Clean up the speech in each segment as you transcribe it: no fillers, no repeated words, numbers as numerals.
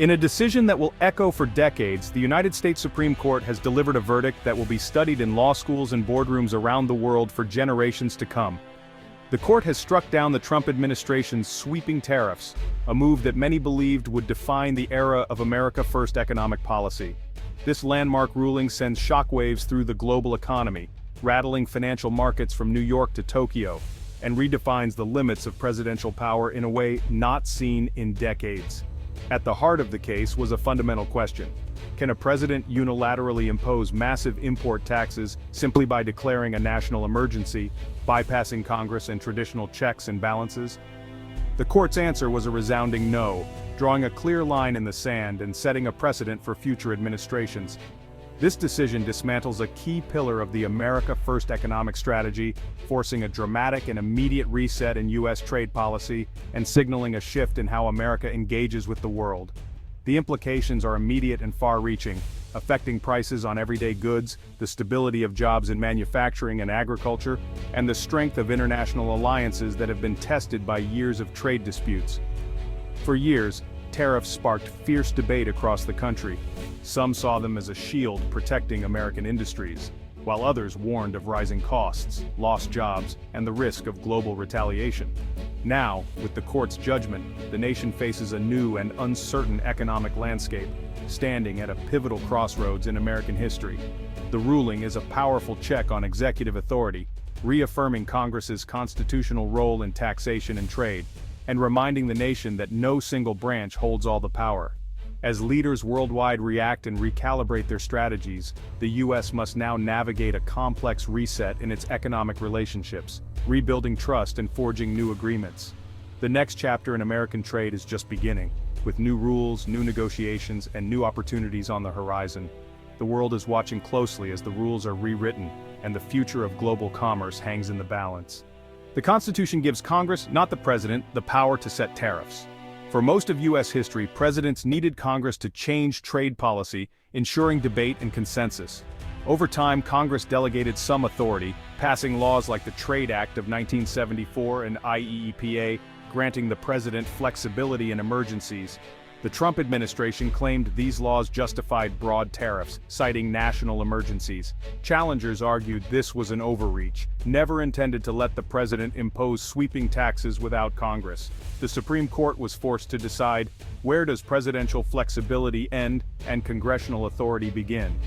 In a decision that will echo for decades, the United States Supreme Court has delivered a verdict that will be studied in law schools and boardrooms around the world for generations to come. The court has struck down the Trump administration's sweeping tariffs, a move that many believed would define the era of America First economic policy. This landmark ruling sends shockwaves through the global economy, rattling financial markets from New York to Tokyo, and redefines the limits of presidential power in a way not seen in decades. At the heart of the case was a fundamental question. Can a president unilaterally impose massive import taxes simply by declaring a national emergency, bypassing Congress and traditional checks and balances? The court's answer was a resounding no, drawing a clear line in the sand and setting a precedent for future administrations. This decision dismantles a key pillar of the America First economic strategy, forcing a dramatic and immediate reset in U.S. trade policy and signaling a shift in how America engages with the world. The implications are immediate and far-reaching, affecting prices on everyday goods, the stability of jobs in manufacturing and agriculture, and the strength of international alliances that have been tested by years of trade disputes. For years, tariffs sparked fierce debate across the country. Some saw them as a shield protecting American industries, while others warned of rising costs, lost jobs, and the risk of global retaliation. Now, with the court's judgment, the nation faces a new and uncertain economic landscape, standing at a pivotal crossroads in American history. The ruling is a powerful check on executive authority, reaffirming Congress's constitutional role in taxation and trade, and reminding the nation that no single branch holds all the power. As leaders worldwide react and recalibrate their strategies, the U.S. must now navigate a complex reset in its economic relationships, rebuilding trust and forging new agreements. The next chapter in American trade is just beginning, with new rules, new negotiations, and new opportunities on the horizon. The world is watching closely as the rules are rewritten, and the future of global commerce hangs in the balance. The Constitution gives Congress, not the President, the power to set tariffs. For most of U.S. history, presidents needed Congress to change trade policy, ensuring debate and consensus. Over time, Congress delegated some authority, passing laws like the Trade Act of 1974 and IEEPA, granting the president flexibility in emergencies. The Trump administration claimed these laws justified broad tariffs, citing national emergencies. Challengers argued this was an overreach, never intended to let the president impose sweeping taxes without Congress. The Supreme Court was forced to decide, where does presidential flexibility end and congressional authority begin?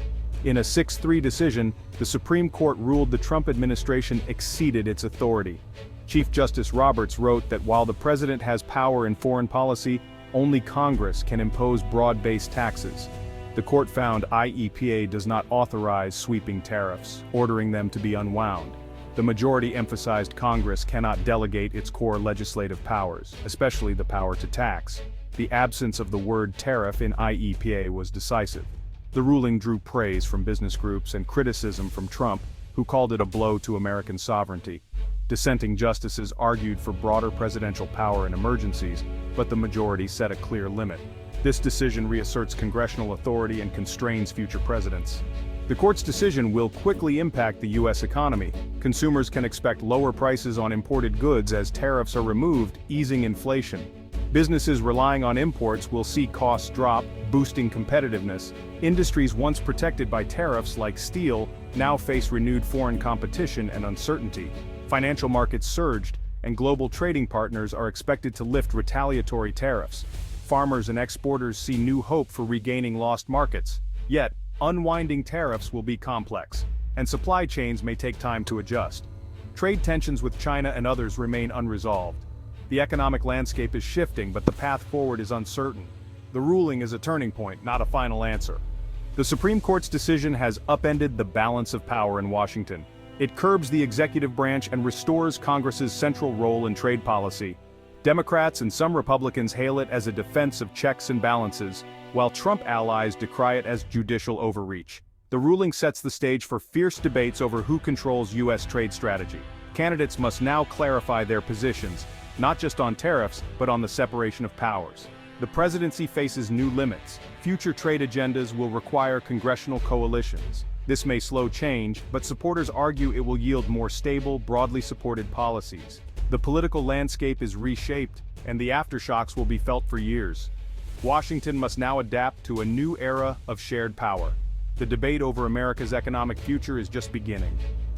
In a 6-3 decision, the Supreme Court ruled the Trump administration exceeded its authority. Chief Justice Roberts wrote that while the president has power in foreign policy, only Congress can impose broad-based taxes. The court found IEPA does not authorize sweeping tariffs, ordering them to be unwound. The majority emphasized Congress cannot delegate its core legislative powers, especially the power to tax. The absence of the word tariff in IEPA was decisive. The ruling drew praise from business groups and criticism from Trump, who called it a blow to American sovereignty. Dissenting justices argued for broader presidential power in emergencies, but the majority set a clear limit. This decision reasserts congressional authority and constrains future presidents. The court's decision will quickly impact the U.S. economy. Consumers can expect lower prices on imported goods as tariffs are removed, easing inflation. Businesses relying on imports will see costs drop, boosting competitiveness. Industries once protected by tariffs like steel now face renewed foreign competition and uncertainty. Financial markets surged, and global trading partners are expected to lift retaliatory tariffs. Farmers and exporters see new hope for regaining lost markets. Yet, unwinding tariffs will be complex, and supply chains may take time to adjust. Trade tensions with China and others remain unresolved. The economic landscape is shifting, but the path forward is uncertain. The ruling is a turning point, not a final answer. The Supreme Court's decision has upended the balance of power in Washington. It curbs the executive branch and restores Congress's central role in trade policy. Democrats and some Republicans hail it as a defense of checks and balances, while Trump allies decry it as judicial overreach. The ruling sets the stage for fierce debates over who controls U.S. trade strategy. Candidates must now clarify their positions, not just on tariffs, but on the separation of powers. The presidency faces new limits. Future trade agendas will require congressional coalitions. This may slow change, but supporters argue it will yield more stable, broadly supported policies. The political landscape is reshaped, and the aftershocks will be felt for years. Washington must now adapt to a new era of shared power. The debate over America's economic future is just beginning.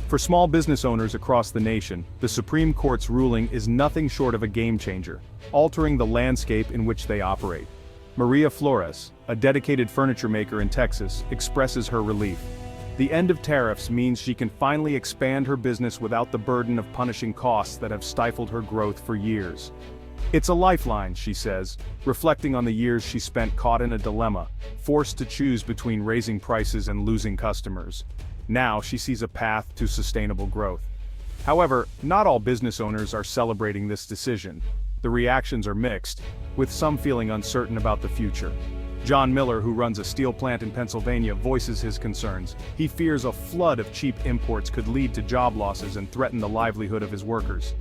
For small business owners across the nation, the Supreme Court's ruling is nothing short of a game-changer, altering the landscape in which they operate. Maria Flores, a dedicated furniture maker in Texas, expresses her relief. The end of tariffs means she can finally expand her business without the burden of punishing costs that have stifled her growth for years. It's a lifeline, she says, reflecting on the years she spent caught in a dilemma, forced to choose between raising prices and losing customers. Now she sees a path to sustainable growth. However, not all business owners are celebrating this decision. The reactions are mixed, with some feeling uncertain about the future. John Miller, who runs a steel plant in Pennsylvania, voices his concerns. He fears a flood of cheap imports could lead to job losses and threaten the livelihood of his workers.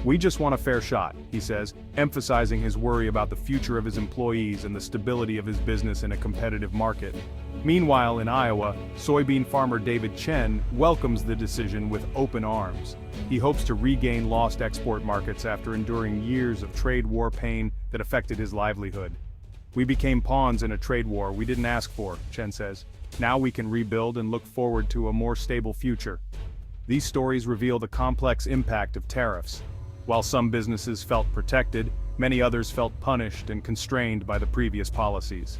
"We just want a fair shot," he says, emphasizing his worry about the future of his employees and the stability of his business in a competitive market. Meanwhile, in Iowa, soybean farmer David Chen welcomes the decision with open arms. He hopes to regain lost export markets after enduring years of trade war pain that affected his livelihood. "We became pawns in a trade war we didn't ask for," Chen says. "Now we can rebuild and look forward to a more stable future." These stories reveal the complex impact of tariffs. While some businesses felt protected, many others felt punished and constrained by the previous policies.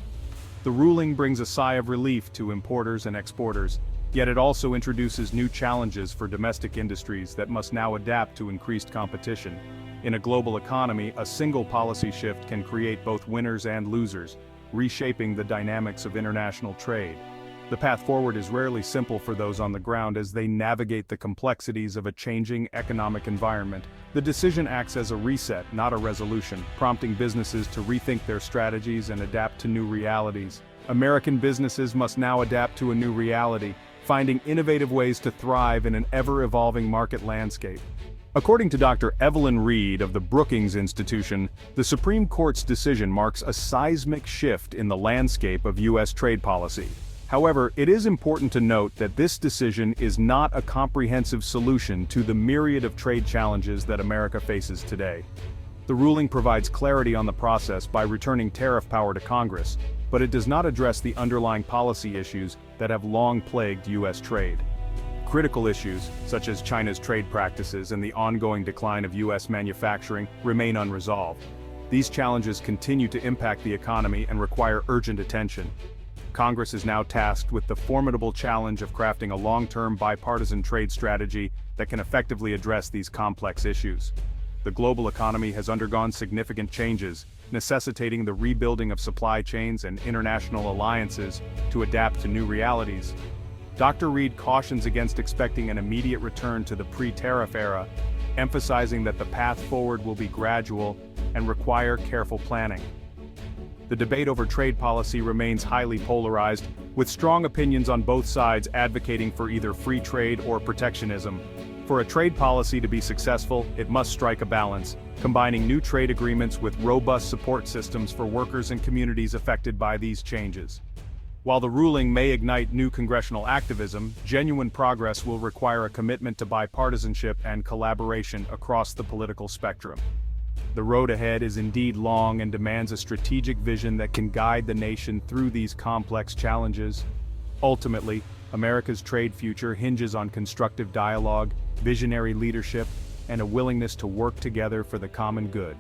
The ruling brings a sigh of relief to importers and exporters, yet it also introduces new challenges for domestic industries that must now adapt to increased competition. In a global economy, a single policy shift can create both winners and losers, reshaping the dynamics of international trade. The path forward is rarely simple for those on the ground as they navigate the complexities of a changing economic environment. The decision acts as a reset, not a resolution, prompting businesses to rethink their strategies and adapt to new realities. American businesses must now adapt to a new reality, finding innovative ways to thrive in an ever-evolving market landscape. According to Dr. Evelyn Reed of the Brookings Institution, the Supreme Court's decision marks a seismic shift in the landscape of U.S. trade policy. However, it is important to note that this decision is not a comprehensive solution to the myriad of trade challenges that America faces today. The ruling provides clarity on the process by returning tariff power to Congress, but it does not address the underlying policy issues that have long plagued U.S. trade. Critical issues, such as China's trade practices and the ongoing decline of U.S. manufacturing, remain unresolved. These challenges continue to impact the economy and require urgent attention. Congress is now tasked with the formidable challenge of crafting a long-term bipartisan trade strategy that can effectively address these complex issues. The global economy has undergone significant changes, necessitating the rebuilding of supply chains and international alliances to adapt to new realities. Dr. Reed cautions against expecting an immediate return to the pre-tariff era, emphasizing that the path forward will be gradual and require careful planning. The debate over trade policy remains highly polarized, with strong opinions on both sides advocating for either free trade or protectionism. For a trade policy to be successful, it must strike a balance, combining new trade agreements with robust support systems for workers and communities affected by these changes. While the ruling may ignite new congressional activism, genuine progress will require a commitment to bipartisanship and collaboration across the political spectrum. The road ahead is indeed long and demands a strategic vision that can guide the nation through these complex challenges. Ultimately, America's trade future hinges on constructive dialogue, visionary leadership, and a willingness to work together for the common good.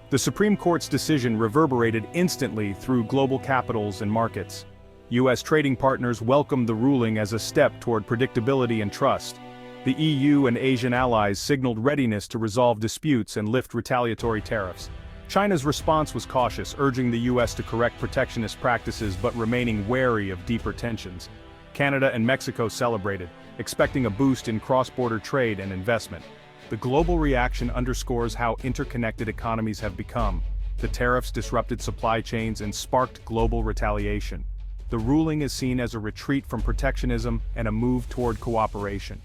The Supreme Court's decision reverberated instantly through global capitals and markets. U.S. trading partners welcomed the ruling as a step toward predictability and trust. The EU and Asian allies signaled readiness to resolve disputes and lift retaliatory tariffs. China's response was cautious, urging the U.S. to correct protectionist practices but remaining wary of deeper tensions. Canada and Mexico celebrated, expecting a boost in cross-border trade and investment. The global reaction underscores how interconnected economies have become. The tariffs disrupted supply chains and sparked global retaliation. The ruling is seen as a retreat from protectionism and a move toward cooperation.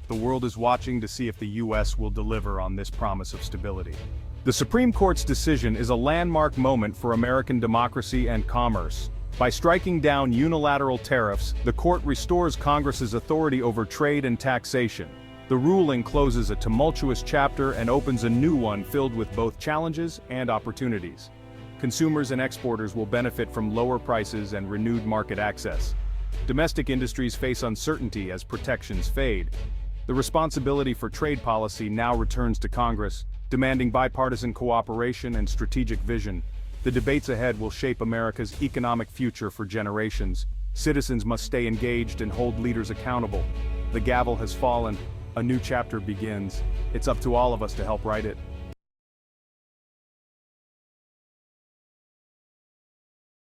The world is watching to see if the U.S. will deliver on this promise of stability. The Supreme Court's decision is a landmark moment for American democracy and commerce. By striking down unilateral tariffs, the court restores Congress's authority over trade and taxation. The ruling closes a tumultuous chapter and opens a new one filled with both challenges and opportunities. Consumers and exporters will benefit from lower prices and renewed market access. Domestic industries face uncertainty as protections fade. The responsibility for trade policy now returns to Congress, demanding bipartisan cooperation and strategic vision. The debates ahead will shape America's economic future for generations. Citizens must stay engaged and hold leaders accountable. The gavel has fallen. A new chapter begins. It's up to all of us to help write it.